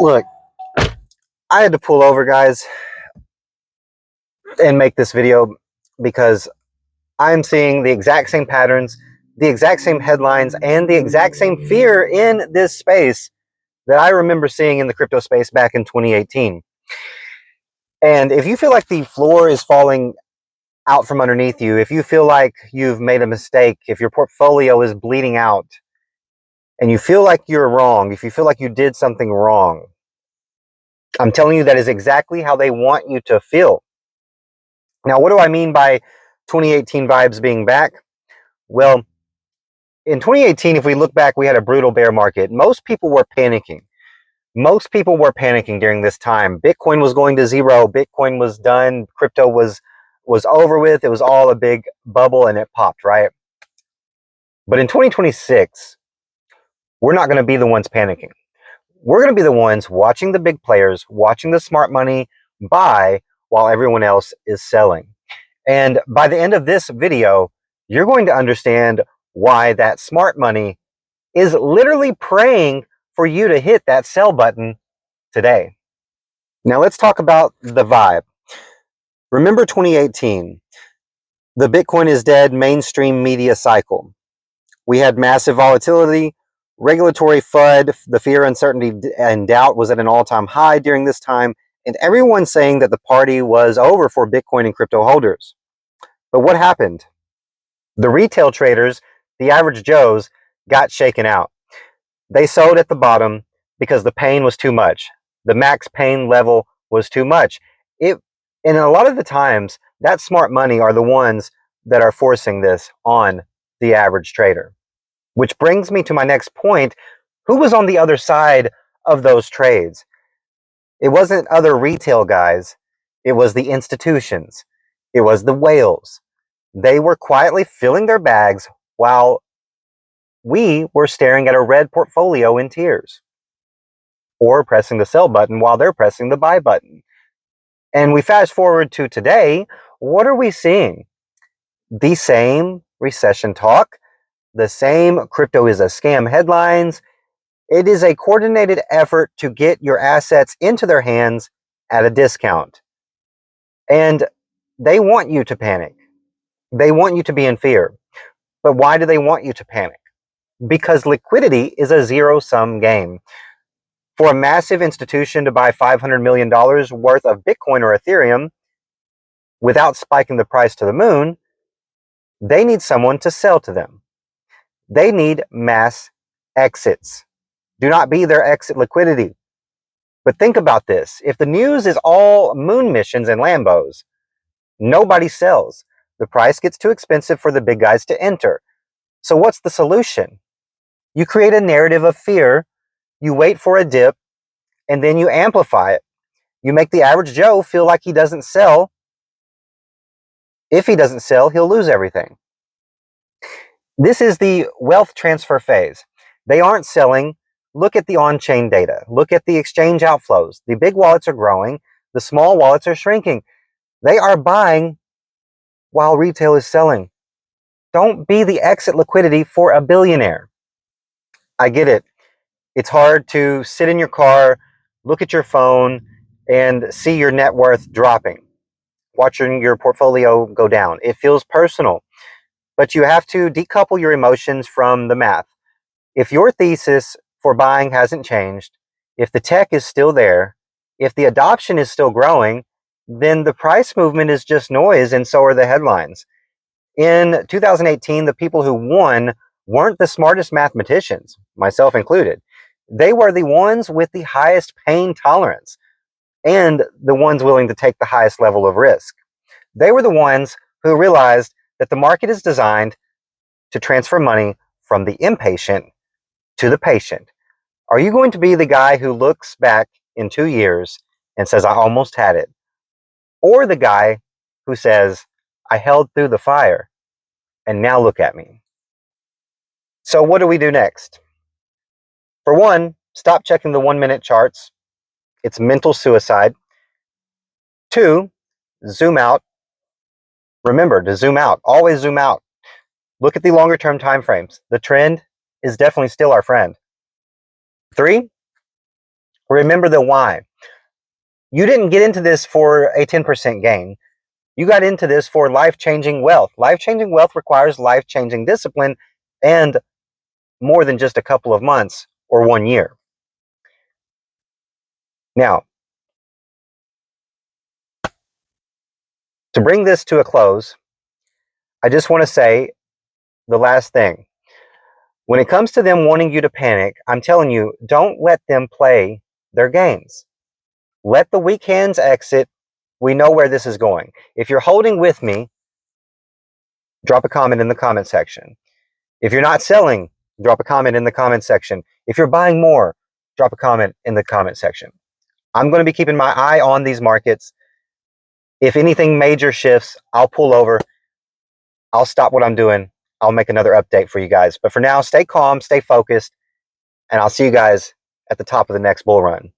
Look, I had to pull over, guys, and make this video because I'm seeing the exact same patterns, the exact same headlines, and the exact same fear in this space that I remember seeing in the crypto space back in 2018. And if you feel like the floor is falling out from underneath you, if you feel like you've made a mistake, if your portfolio is bleeding out, and you feel like you're wrong, if you feel like you did something wrong, I'm telling you that is exactly how they want you to feel. Now, what do I mean by 2018 vibes being back? Well, in 2018, if we look back, we had a brutal bear market. Most people were panicking. Most people were panicking during this time. Bitcoin was going to zero. Bitcoin was done. Crypto was over with. It was all a big bubble and it popped, right? But in 2026, we're not going to be the ones panicking. We're going to be the ones watching the big players, watching the smart money buy while everyone else is selling. And by the end of this video, you're going to understand why that smart money is literally praying for you to hit that sell button today. Now let's talk about the vibe. Remember 2018, the Bitcoin is dead mainstream media cycle. We had massive volatility, regulatory FUD, the fear, uncertainty, and doubt was at an all-time high during this time, and everyone saying that the party was over for Bitcoin and crypto holders. But what happened? The retail traders, the average Joes, got shaken out. They sold at the bottom because the pain was too much. The max pain level was too much. And a lot of the times, that smart money are the ones that are forcing this on the average trader. Which brings me to my next point. Who was on the other side of those trades? It wasn't other retail guys. It was the institutions. It was the whales. They were quietly filling their bags while we were staring at a red portfolio in tears, or pressing the sell button while they're pressing the buy button. And we fast forward to today, what are we seeing? The same recession talk, the same crypto is a scam headlines. It is a coordinated effort to get your assets into their hands at a discount. And they want you to panic. They want you to be in fear. But why do they want you to panic? Because liquidity is a zero-sum game. For a massive institution to buy $500 million worth of Bitcoin or Ethereum without spiking the price to the moon, they need someone to sell to them. They need mass exits. Do not be their exit liquidity. But think about this. If the news is all moon missions and Lambos, nobody sells. The price gets too expensive for the big guys to enter. So what's the solution? You create a narrative of fear, you wait for a dip, and then you amplify it. You make the average Joe feel like he doesn't sell. If he doesn't sell, he'll lose everything. This is the wealth transfer phase. They aren't selling. Look at the on-chain data. Look at the exchange outflows. The big wallets are growing. The small wallets are shrinking. They are buying while retail is selling. Don't be the exit liquidity for a billionaire. I get it. It's hard to sit in your car, look at your phone, and see your net worth dropping, watching your portfolio go down. It feels personal, but you have to decouple your emotions from the math. If your thesis for buying hasn't changed, if the tech is still there, if the adoption is still growing, then the price movement is just noise, and so are the headlines. In 2018, the people who won weren't the smartest mathematicians, myself included. They were the ones with the highest pain tolerance and the ones willing to take the highest level of risk. They were the ones who realized that the market is designed to transfer money from the impatient to the patient. Are you going to be the guy who looks back in 2 years and says, I almost had it? Or the guy who says, I held through the fire and now look at me? So what do we do next? For one, stop checking the 1-minute charts. It's mental suicide. 2, zoom out. Remember to zoom out. Always zoom out. Look at the longer term time frames. The trend is definitely still our friend. 3, Remember the why. You didn't get into this for a 10% gain. You got into this for life-changing wealth. Life-changing wealth requires life-changing discipline and more than just a couple of months or 1 year. Now, to bring this to a close, I just want to say the last thing. When it comes to them wanting you to panic, I'm telling you, don't let them play their games. Let the weak hands exit. We know where this is going. If you're holding with me, drop a comment in the comment section. If you're not selling, drop a comment in the comment section. If you're buying more, drop a comment in the comment section. I'm going to be keeping my eye on these markets. If anything major shifts, I'll pull over. I'll stop what I'm doing. I'll make another update for you guys. But for now, stay calm, stay focused, and I'll see you guys at the top of the next bull run.